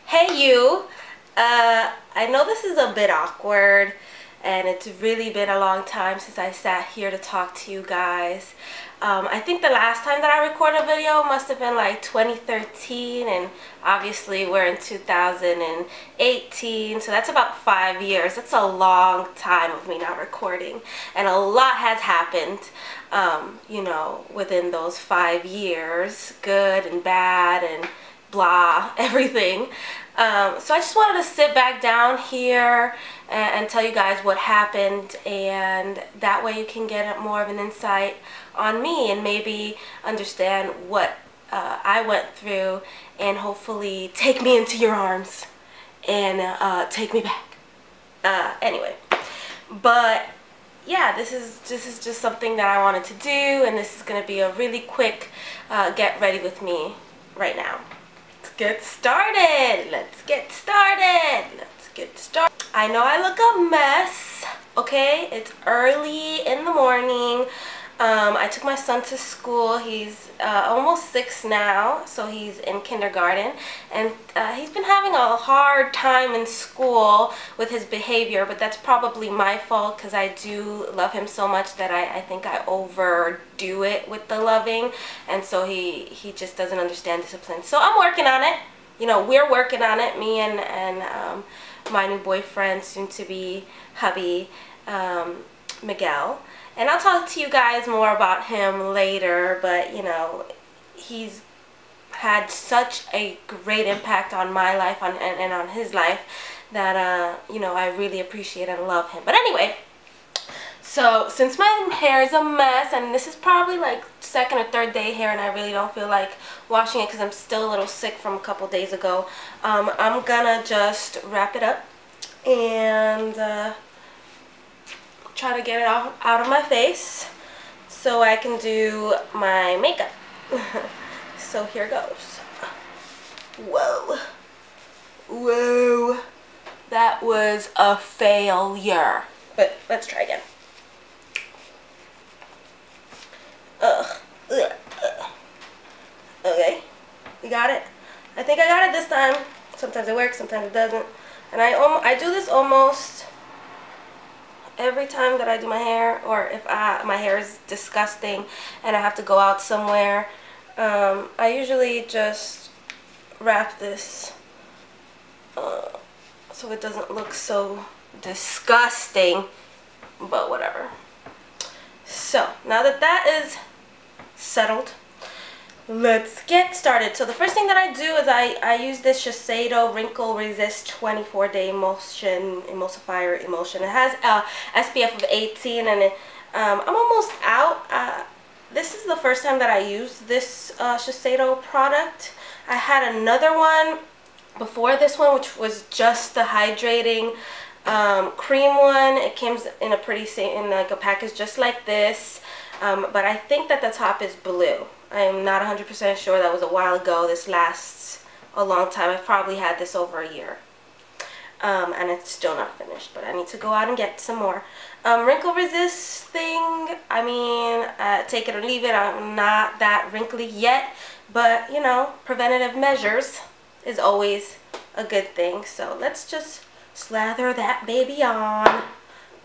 Hey you, I know this is a bit awkward and it's really been a long time since I sat here to talk to you guys. I think the last time that I recorded a video must have been like 2013, and obviously we're in 2018, so that's about 5 years. That's a long time of me not recording, and a lot has happened, you know, within those 5 years, good and bad and blah, everything. So I just wanted to sit back down here and tell you guys what happened, and that way you can get more of an insight on me and maybe understand what I went through, and hopefully take me into your arms and take me back. Anyway, but yeah, this is just something that I wanted to do, and this is going to be a really quick get ready with me right now. Let's get started. Let's get started. Let's get started. I know I look a mess, okay? It's early in the morning. I took my son to school. He's almost 6 now, so he's in kindergarten, and he's been having a hard time in school with his behavior, but that's probably my fault because I do love him so much that I think I overdo it with the loving, and so he just doesn't understand discipline. So I'm working on it. You know, we're working on it, me and my new boyfriend, soon to be hubby, Miguel. And I'll talk to you guys more about him later, but you know, he's had such a great impact on my life and on his life that, you know, I really appreciate and love him. But anyway, so since my hair is a mess, and this is probably like second or third day hair, and I really don't feel like washing it because I'm still a little sick from a couple days ago, I'm gonna just wrap it up and try to get it out of my face so I can do my makeup. So here goes. Whoa. Whoa. That was a failure. But let's try again. Ugh. Ugh. Ugh. Okay. We got it. I think I got it this time. Sometimes it works, sometimes it doesn't. And I do this almost every time that I do my hair, or if my hair is disgusting and I have to go out somewhere. I usually just wrap this so it doesn't look so disgusting, but whatever. So now that that is settled, let's get started. So the first thing that I do is I use this Shiseido Wrinkle Resist 24-Day Emulsifier Emulsion. It has a SPF of 18, and I'm almost out. This is the first time that I used this Shiseido product. I had another one before this one, which was just the hydrating cream one. It came in a in like a package just like this, but I think that the top is blue. I'm not 100% sure. That was a while ago. This lasts a long time. I've probably had this over a year. And it's still not finished, but I need to go out and get some more. Wrinkle resist thing, I mean, take it or leave it. I'm not that wrinkly yet, but you know, preventative measures is always a good thing. So let's just slather that baby on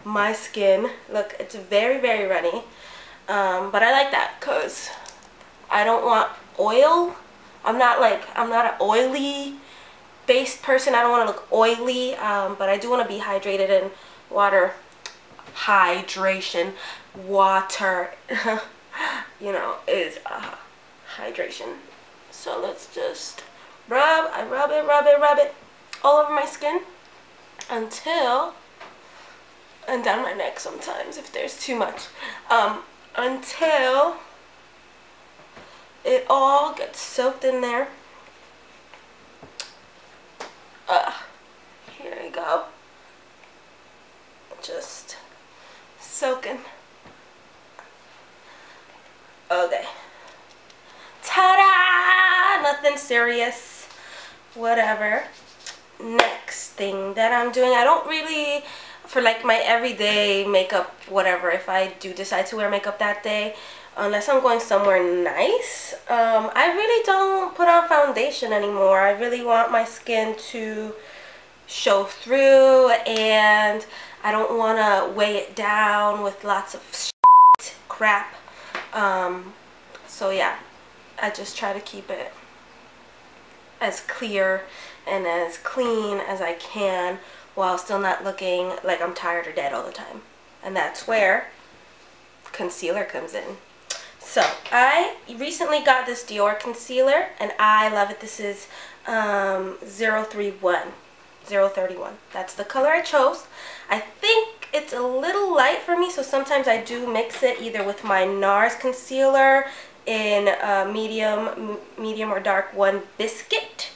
my skin. Look, it's very, very runny. But I like that because I don't want oil. I'm not an oily based person. I don't want to look oily, but I do want to be hydrated, and water, you know, is hydration. So let's just rub it all over my skin until, and down my neck sometimes if there's too much, until it all gets soaked in there. Here we go. Just soaking. Okay. Ta-da! Nothing serious. Whatever. Next thing that I'm doing, I don't really, for like my everyday makeup, whatever, if I do decide to wear makeup that day, unless I'm going somewhere nice. I really don't put on foundation anymore. I really want my skin to show through, and I don't want to weigh it down with lots of crap. So yeah, I just try to keep it as clear and as clean as I can while still not looking like I'm tired or dead all the time. And that's where concealer comes in. So I recently got this Dior concealer and I love it. This is 031. That's the color I chose. I think it's a little light for me, so sometimes I do mix it either with my NARS concealer in medium or dark 1 Biscuit,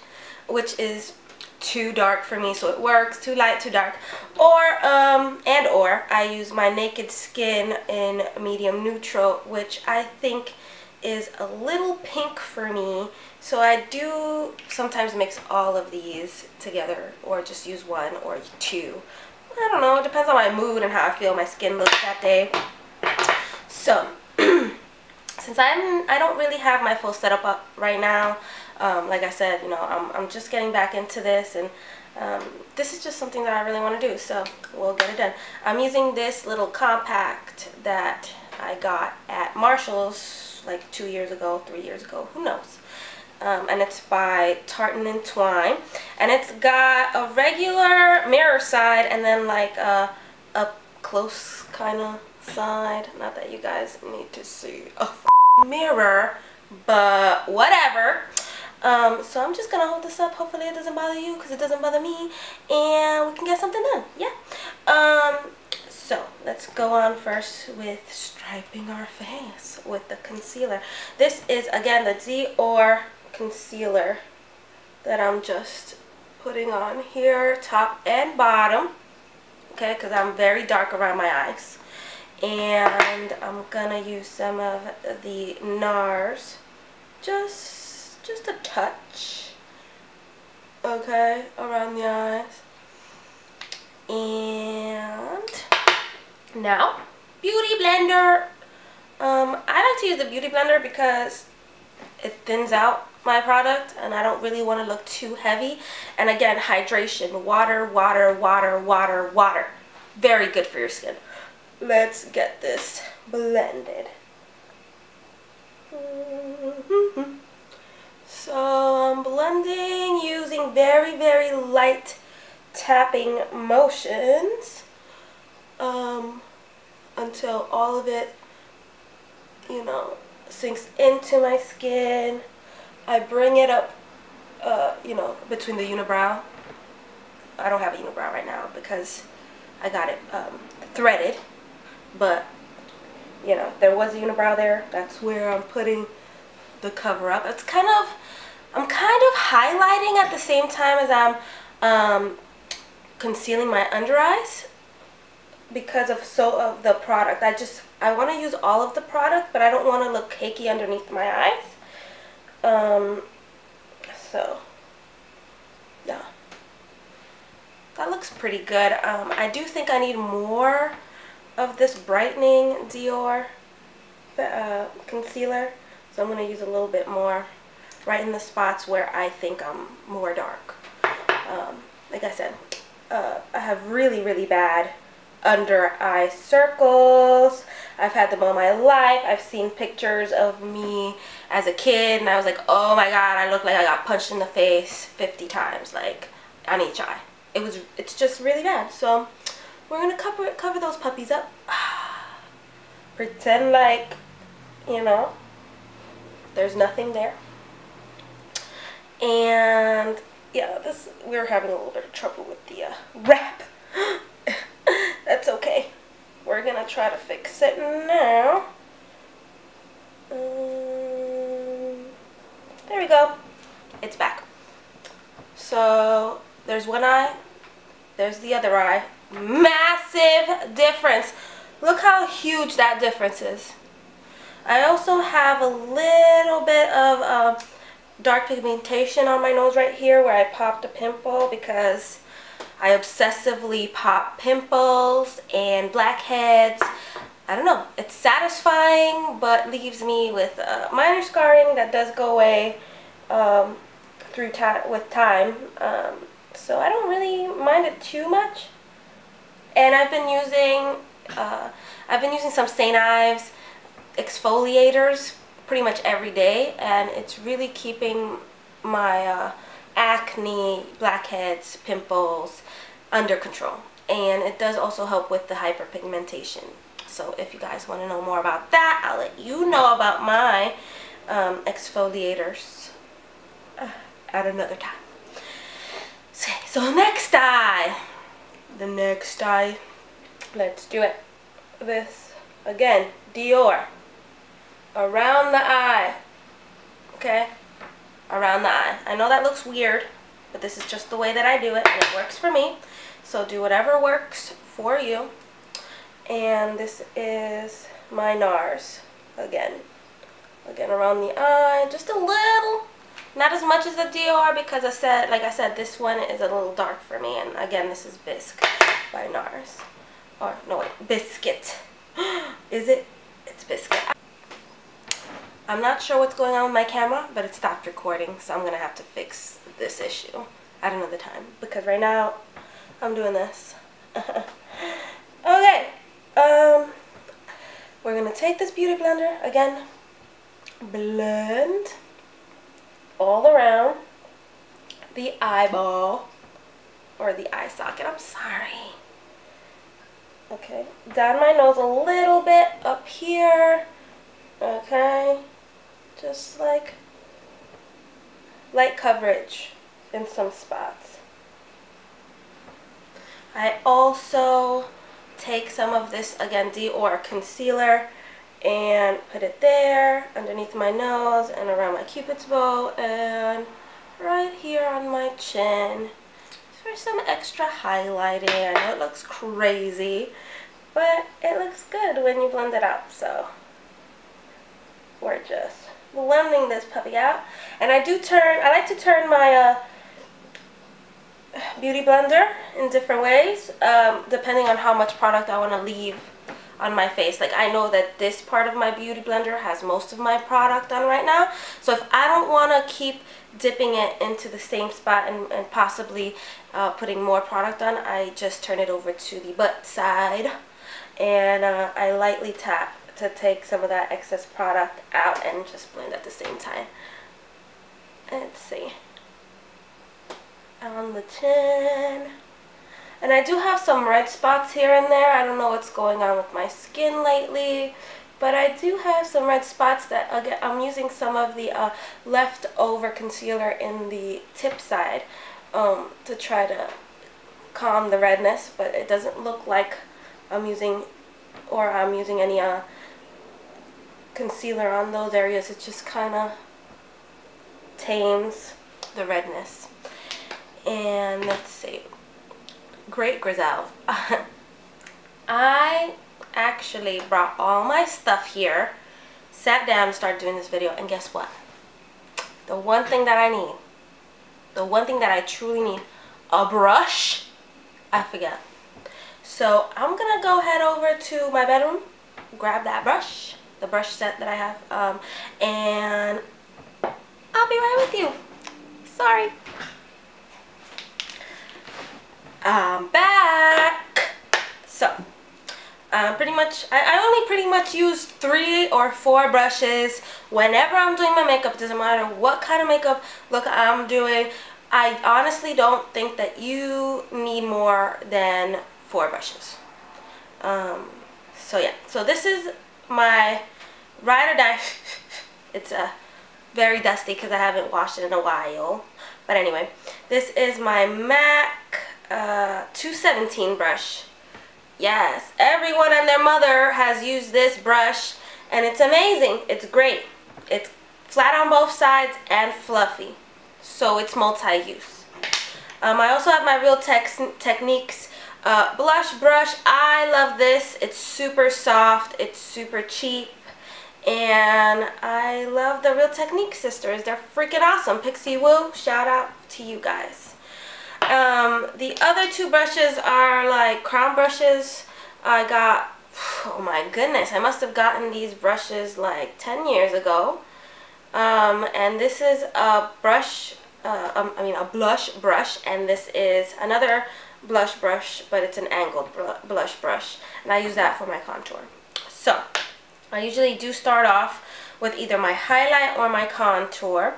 which is too dark for me, so it works. Too light, too dark. Or I use my Naked Skin in medium neutral, which I think is a little pink for me. So I do sometimes mix all of these together, or just use 1 or 2. I don't know, it depends on my mood and how I feel my skin looks that day. So since I don't really have my full setup up right now, like I said, you know, I'm just getting back into this, and this is just something that I really want to do, so we'll get it done. I'm using this little compact that I got at Marshall's like 2 years ago, 3 years ago, who knows. And it's by Tartan & Twine, and it's got a regular mirror side and then like a up close kind of side. Not that you guys need to see a mirror, but whatever. So I'm just gonna hold this up. Hopefully it doesn't bother you, because it doesn't bother me, and we can get something done. Yeah. So let's go on first with striping our face with the concealer. This is again the Dior concealer that I'm just putting on here, top and bottom, okay, because I'm very dark around my eyes. And I'm gonna use some of the NARS, just a touch, okay, around the eyes. And now, Beauty Blender. I like to use the Beauty Blender because it thins out my product, and I don't really want to look too heavy. And again, hydration, water, water, water, water, water. Very good for your skin. Let's get this blended. So I'm blending using very, very light tapping motions until all of it, you know, sinks into my skin. I bring it up, you know, between the unibrow. I don't have a unibrow right now because I got it threaded, but you know, there was a unibrow there. That's where I'm putting the cover up. It's kind of, I'm kind of highlighting at the same time as I'm concealing my under eyes because of the product. I want to use all of the product, but I don't want to look cakey underneath my eyes. So yeah, that looks pretty good. I do think I need more of this brightening Dior concealer, so I'm going to use a little bit more right in the spots where I think I'm more dark. Like I said, I have really, really bad under eye circles. I've had them all my life. I've seen pictures of me as a kid and I was like, oh my god, I look like I got punched in the face 50 times, like on each eye. It's just really bad. So we're gonna cover those puppies up. Pretend like, you know, there's nothing there. And yeah, we're having a little bit of trouble with the wrap. That's okay. We're gonna try to fix it now. There we go. It's back. So there's one eye, there's the other eye. Massive difference. Look how huge that difference is. I also have a little bit of dark pigmentation on my nose right here where I popped a pimple because I obsessively pop pimples and blackheads I don't know, it's satisfying but leaves me with minor scarring that does go away with time. So I don't really mind it too much. And I've been using some St. Ives exfoliators pretty much every day, and it's really keeping my acne, blackheads, pimples under control. And it does also help with the hyperpigmentation. So if you guys want to know more about that, I'll let you know about my exfoliators at another time. So next eye. The next eye. Let's do it. This, again, Dior. Around the eye. Okay? Around the eye. I know that looks weird, but this is just the way that I do it, and it works for me. So do whatever works for you. And this is my NARS. Again around the eye, just a little. Not as much as the Dior, because like I said, this one is a little dark for me. And again, this is Bisque by NARS. Or, no wait, Biscuit. Is it? It's Biscuit. I'm not sure what's going on with my camera, but it stopped recording, so I'm going to have to fix this issue at another time. Because right now, I'm doing this. Okay. We're going to take this beauty blender, again, blend all around the eyeball, or the eye socket, I'm sorry. Okay, down my nose a little bit, up here, okay, just like light coverage in some spots. I also take some of this, again, Dior concealer, and put it there underneath my nose and around my cupid's bow and right here on my chin for some extra highlighting. I know it looks crazy, but it looks good when you blend it out. So we're just blending this puppy out. And I like to turn my beauty blender in different ways, depending on how much product I want to leave on my face. Like, I know that this part of my beauty blender has most of my product on right now, so if I don't want to keep dipping it into the same spot and possibly putting more product on, I just turn it over to the butt side, and I lightly tap to take some of that excess product out and just blend at the same time. Let's see, on the chin. And I do have some red spots here and there. I don't know what's going on with my skin lately, but I do have some red spots that, again, I'm using some of the leftover concealer in the tip side to try to calm the redness, but it doesn't look like I'm using any concealer on those areas. It just kind of tames the redness. And let's see. Great Griselle. I actually brought all my stuff here, sat down and started doing this video, and guess what? The one thing that I need, the one thing that I truly need, a brush, I forgot. So I'm gonna go head over to my bedroom, grab that brush, the brush set that I have, and I'll be right with you. Sorry. I'm back. So I only pretty much use 3 or 4 brushes whenever I'm doing my makeup. It doesn't matter what kind of makeup look I'm doing. I honestly don't think that you need more than 4 brushes. So yeah, so this is my Ride or Die. It's very dusty because I haven't washed it in a while, but anyway, this is my MAC 217 brush. Yes, everyone and their mother has used this brush, and it's amazing. It's great. It's flat on both sides and fluffy, so it's multi-use. I also have my Real Techniques blush brush. I love this. It's super soft. It's super cheap. And I love the Real Techniques sisters. They're freaking awesome. Pixie Woo, shout out to you guys. The other 2 brushes are like crown brushes. I got oh my goodness, I must have gotten these brushes like 10 years ago. And this is a brush, a blush brush, and this is another blush brush, but it's an angled blush brush, and I use that for my contour. So I usually do start off with either my highlight or my contour,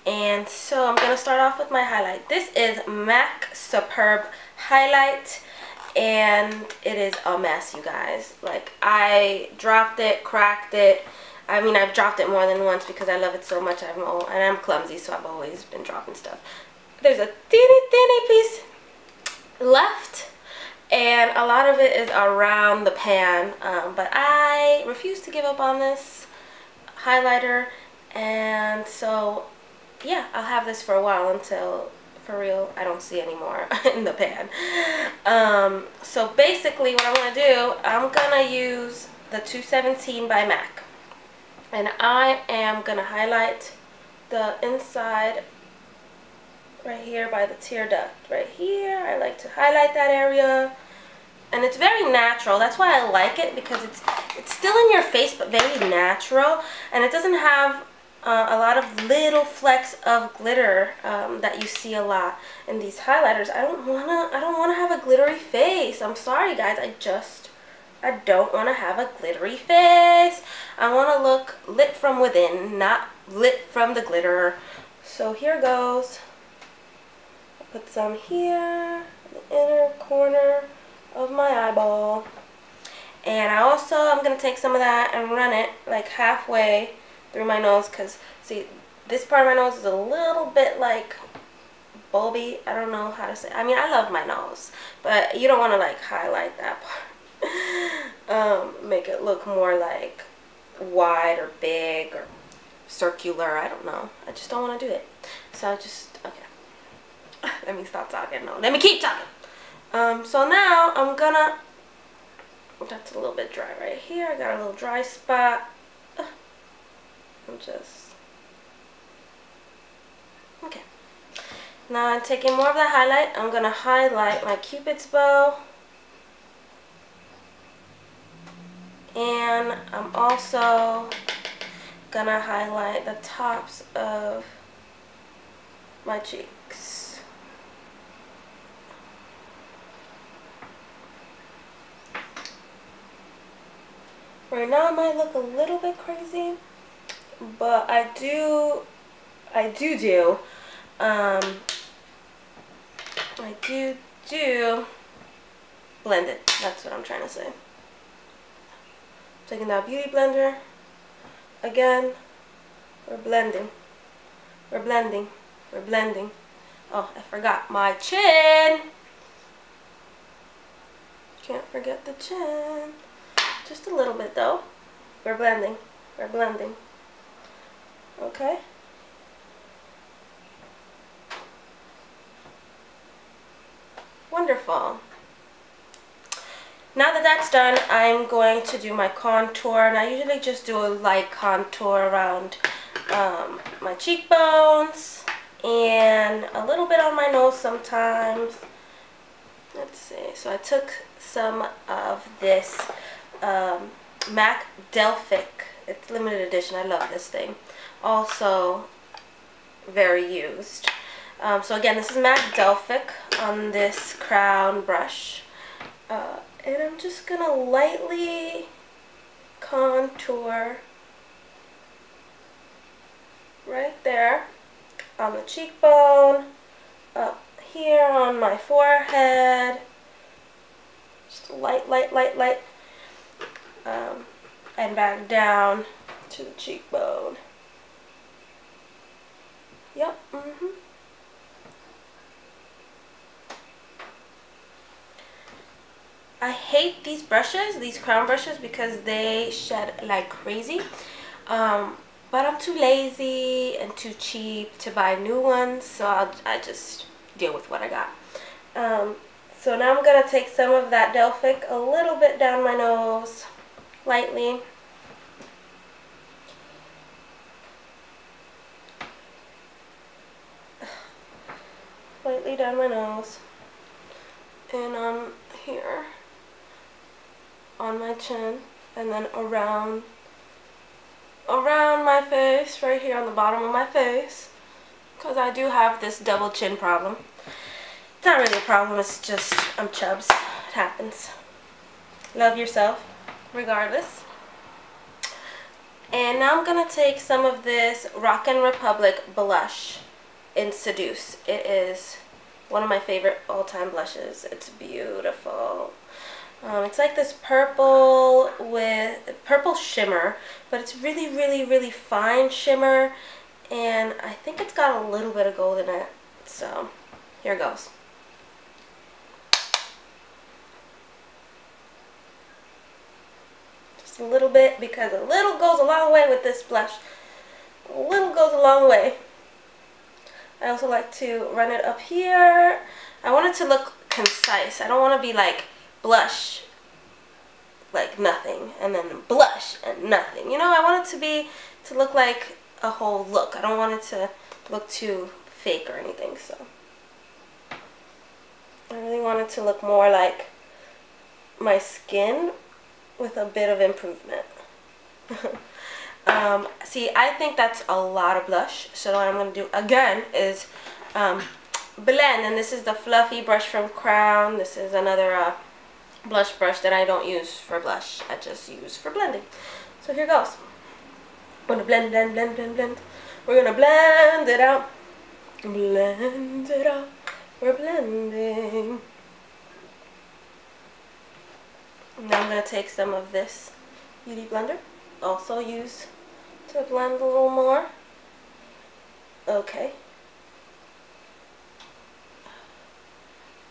and so I'm gonna start off with my highlight. This is MAC Superb Highlight, and it is a mess, you guys. Like, I dropped it, cracked it. I mean, I've dropped it more than once because I love it so much. And I'm clumsy, so I've always been dropping stuff. There's a teeny piece left, and a lot of it is around the pan. But I refuse to give up on this highlighter, and so yeah, I'll have this for a while until, for real, I don't see any more in the pan. So basically what I'm going to do, I'm going to use the 217 by MAC. And I am going to highlight the inside right here by the tear duct. Right here, I like to highlight that area. And it's very natural. That's why I like it, because it's still in your face, but very natural. And it doesn't have a lot of little flecks of glitter that you see a lot in these highlighters. I don't wanna have a glittery face. I'm sorry, guys. I don't want to have a glittery face. I want to look lit from within, not lit from the glitter. So here goes. I'll put some here, in the inner corner of my eyeball. And I'm going to take some of that and run it like halfway through my nose, because, see, this part of my nose is a little bit like bulby. I don't know how to say. I mean, I love my nose, but you don't want to like highlight that part. Make it look more like wide or big or circular. I don't know. I just don't want to do it. So I'll just, okay. Let me stop talking. No, let me keep talking. So now I'm gonna, that's a little bit dry right here. I got a little dry spot. I'm just, okay. Now I'm taking more of that highlight. I'm gonna highlight my Cupid's bow. And I'm also gonna highlight the tops of my cheeks. Right now it might look a little bit crazy, but I do blend it. That's what I'm trying to say. Taking that beauty blender, again, we're blending, we're blending, we're blending. Oh, I forgot my chin. Can't forget the chin. Just a little bit though. We're blending, we're blending. Okay. Wonderful. Now that that's done, I'm going to do my contour, and I usually just do a light contour around my cheekbones and a little bit on my nose sometimes. Let's see. So I took some of this MAC Delphic. It's limited edition. I love this thing. Also very used. So again, this is MAC Delphic on this crown brush. And I'm just going to lightly contour right there on the cheekbone, up here on my forehead, just light, and back down to the cheekbone. Yep, I hate these brushes, these crown brushes, because they shed like crazy. But I'm too lazy and too cheap to buy new ones, so I just deal with what I got. So now I'm going to take some of that Delphic a little bit down my nose, lightly. Lightly down my nose. And here on my chin, and then around my face, right here on the bottom of my face, because I do have this double chin problem. It's not really a problem, it's just I'm chubs. It happens. Love yourself regardless. And now I'm going to take some of this Rockin' Republic blush in Seduce. It is one of my favorite all-time blushes. It's beautiful. It's like this purple with purple shimmer, but it's really, really, really fine shimmer, and I think it's got a little bit of gold in it. So here goes. Just a little bit, because a little goes a long way with this blush. A little goes a long way. I also like to run it up here. I want it to look concise. I don't want to be like blush like nothing and then blush and nothing. You know, I want it to look like a whole look. I don't want it to look too fake or anything, so I really want it to look more like my skin with a bit of improvement. See, I think that's a lot of blush, so what I'm going to do again is blend, and this is the fluffy brush from Crown. This is another blush brush that I don't use for blush, I just use for blending. So here goes. I'm going to blend, blend, blend, blend, blend. We're going to blend it out. Blend it out. We're blending. Now I'm going to take some of this Beauty Blender, also use to blend a little more. Okay.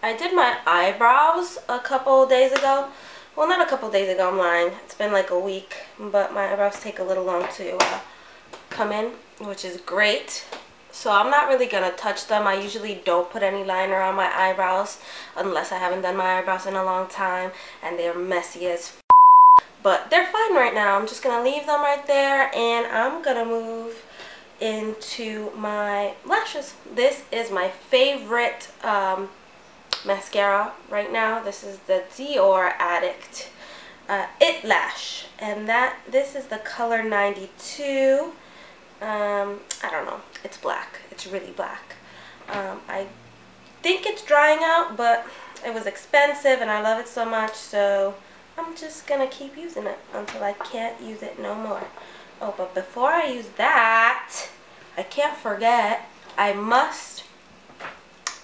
I did my eyebrows a couple days ago. Well, not a couple days ago, I'm lying. It's been like a week, but my eyebrows take a little long to come in, which is great. So I'm not really going to touch them. I usually don't put any liner on my eyebrows unless I haven't done my eyebrows in a long time and they're messy as f. But they're fine right now. I'm just going to leave them right there, and I'm going to move into my lashes. This is my favorite mascara right now. This is the Dior Addict It Lash, and this is the color 92. I don't know, it's black, it's really black. I think it's drying out, but it was expensive and I love it so much, so I'm just gonna keep using it until I can't use it no more. Oh, but before I use that, I can't forget, I must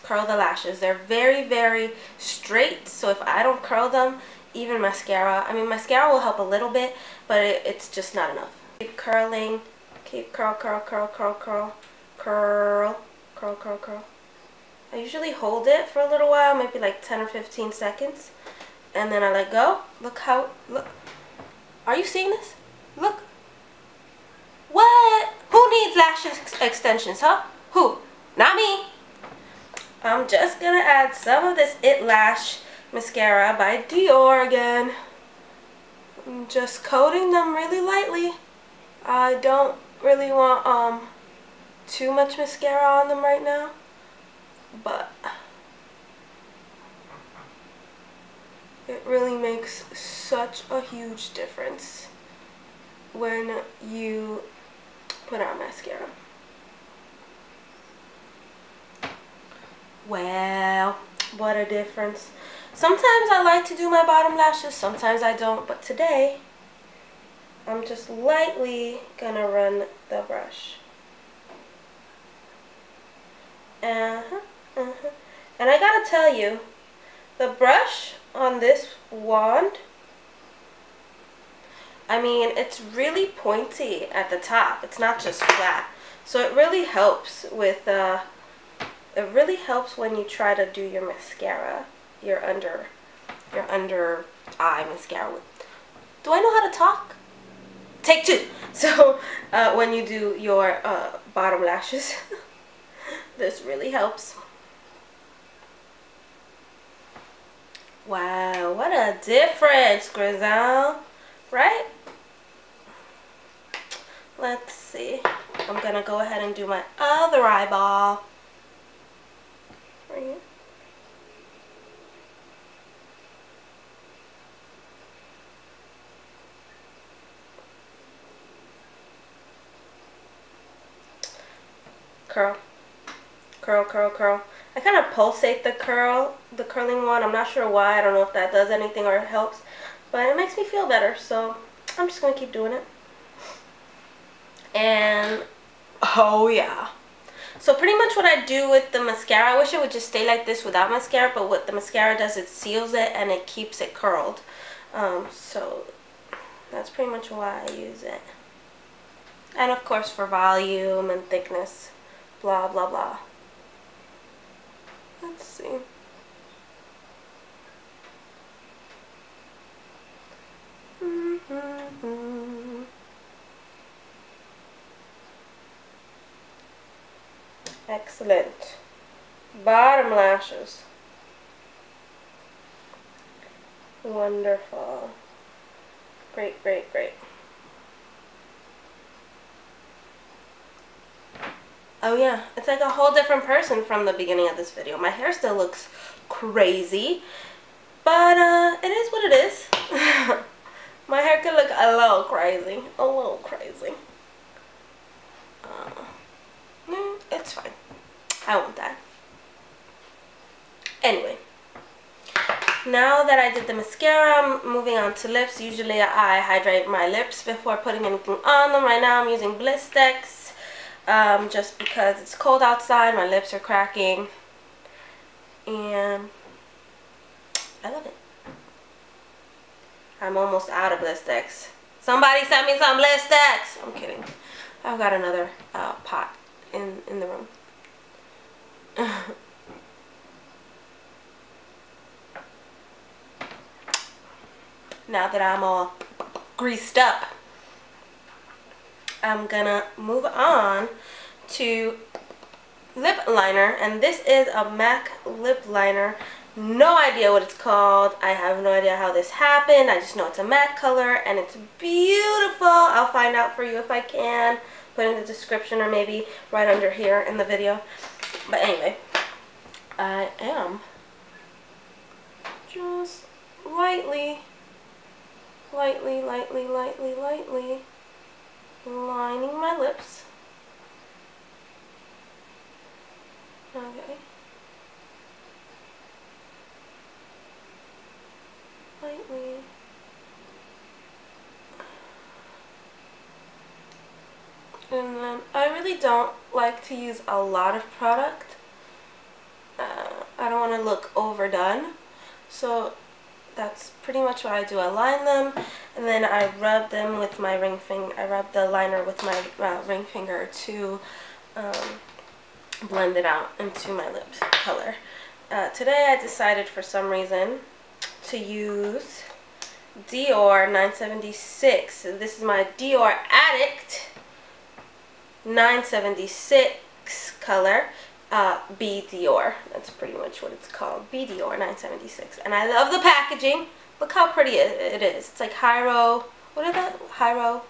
curl the lashes. They're very, very straight, so if I don't curl them, even mascara, I mean mascara will help a little bit, but it's just not enough. Keep curling, keep curl, curl, curl, curl, curl, curl, curl, curl, curl. I usually hold it for a little while, maybe like 10 or 15 seconds, and then I let go. Look how, look. Are you seeing this? Look. What? Who needs lash extensions, huh? Who? Not me. I'm just gonna add some of this It Lash mascara by Dior again. I'm just coating them really lightly. I don't really want too much mascara on them right now, but it really makes such a huge difference when you put on mascara. Well, what a difference. Sometimes I like to do my bottom lashes, sometimes I don't, but today I'm just lightly gonna run the brush. And I gotta tell you, the brush on this wand, I mean, it's really pointy at the top. It's not just flat. So it really helps with, it really helps when you try to do your mascara, your under eye mascara. Do I know how to talk? Take two. So when you do your bottom lashes, this really helps. Wow, what a difference, Grizel, right? Let's see. I'm gonna go ahead and do my other eyeball. Right here. curl. Curl, curl, curl. I kind of pulsate the curling one. I'm not sure why. I don't know if that does anything or it helps, but it makes me feel better, so I'm just going to keep doing it. And, oh yeah. So pretty much what I do with the mascara, I wish it would just stay like this without mascara, but what the mascara does, it seals it and it keeps it curled. So that's pretty much why I use it. And of course for volume and thickness, blah, blah, blah. Let's see. Excellent. Bottom lashes. Wonderful. Great, great, great. Oh yeah, it's like a whole different person from the beginning of this video. My hair still looks crazy, but it is what it is. My hair could look a little crazy. A little crazy. It's fine. I won't die. Anyway, now that I did the mascara, I'm moving on to lips. Usually I hydrate my lips before putting anything on them. Right now I'm using Blistex, just because it's cold outside. My lips are cracking, and I love it. I'm almost out of Blistex. Somebody send me some Blistex. I'm kidding. I've got another pot in the room. Now that I'm all greased up, I'm gonna move on to lip liner, and this is a MAC lip liner. No idea what it's called. I have no idea how this happened. I just know it's a matte color and it's beautiful. I'll find out for you if I can. Put in the description or maybe right under here in the video. But anyway, I am just lightly lining my lips. Okay. Lightly. And then I really don't like to use a lot of product. I don't want to look overdone. So that's pretty much what I do. I line them and then I rub them with my ring finger. I rub the liner with my ring finger to blend it out into my lip color. Today I decided for some reason to use Dior 976. This is my Dior Addict 976 color. B Dior. That's pretty much what it's called. B Dior 976. And I love the packaging. Look how pretty it is. It's like what is that? Holographic.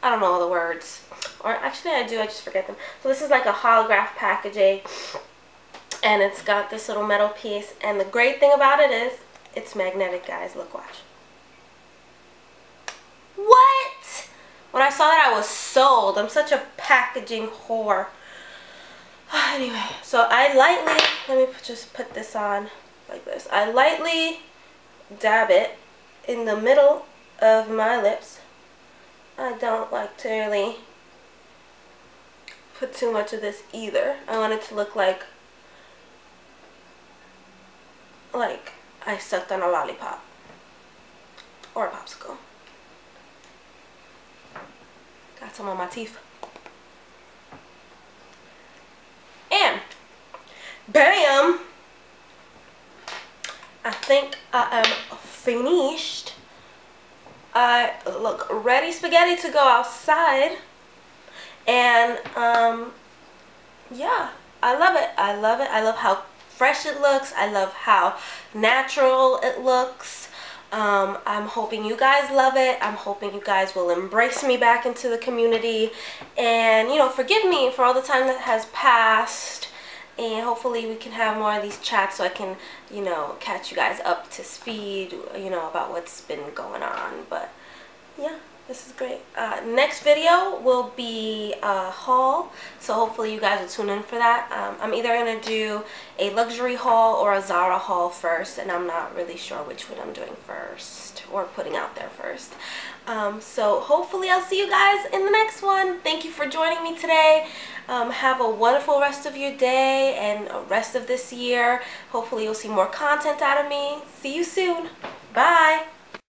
I don't know all the words. Or actually I do, I just forget them. So this is like a holograph packaging. And it's got this little metal piece. And the great thing about it is, it's magnetic, guys. Look, watch. What? When I saw that, I was sold. I'm such a packaging whore. Anyway, so I lightly, let me just put this on like this. I lightly dab it in the middle of my lips. I don't like to really put too much of this either. I want it to look like I sucked on a lollipop or a popsicle. Got some on my teeth. And bam! I think I am finished. I look ready spaghetti to go outside. And yeah, I love it. I love it. I love how fresh it looks. I love how natural it looks. I'm hoping you guys love it. I'm hoping you guys will embrace me back into the community and, you know, forgive me for all the time that has passed, and hopefully we can have more of these chats so I can, you know, catch you guys up to speed, you know, about what's been going on. But yeah, This is great. Next video will be a haul, so hopefully you guys will tune in for that. I'm either going to do a luxury haul or a Zara haul first, and I'm not really sure which one I'm doing first or putting out there first. So hopefully I'll see you guys in the next one. Thank you for joining me today. Have a wonderful rest of your day and rest of this year. Hopefully you'll see more content out of me. See you soon. Bye.